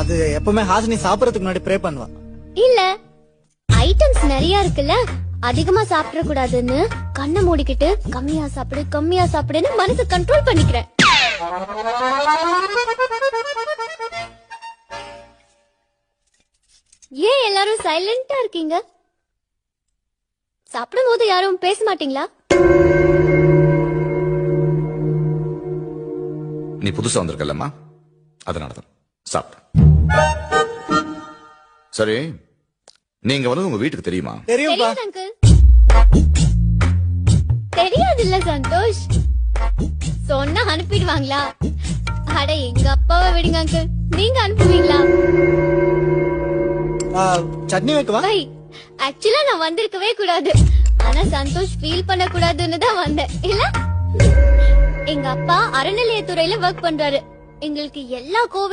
அது எப்பவுமே ஹாசினி சாப்பிடறதுக்கு முன்னாடி ப்ரே பண்ணுவா. இல்ல, ஐட்டம்ஸ் நிறைய இருக்குல்ல, அதிகமா சாப்பிட கூடாதுன்னு கண்ணை மூடிக்கிட்டு கம்மியா சாப்பிடுன்னு மனசு கண்ட்ரோல் பண்ணிக்கிறேன். ஏன் எல்லாரும் சைலண்டா இருக்கீங்க? சாப்பிடும் போது யாரும் பேச மாட்டீங்களா? நீ புதுசா வந்திருக்கல்லம்மா, அதனாலதான் சாப்பிட்ட. சரி, நீங்க வந்து உங்க வீட்டுக்கு தெரியுமா? தெரியும்பா. அங்கிள். தெரியாது இல்ல சந்தோஷ், சொன்னா அனுப்பிடுவாங்களா? அட எங்க அப்பாவை விடுங்க அங்கிள், நீங்க அனுப்புவீங்களா? சட்னி வைக்கவா? ஆக்சுவலா நான் வந்திருக்கவே கூடாது, ஆனா சந்தோஷ் ஃபீல் பண்ண கூடாதுன்னு தான் வந்தேன். இல்ல, எங்க அப்பா அறநிலையத்துறையில ஒர்க் பண்றாரு. எங்களுக்கு எல்லா கோவில்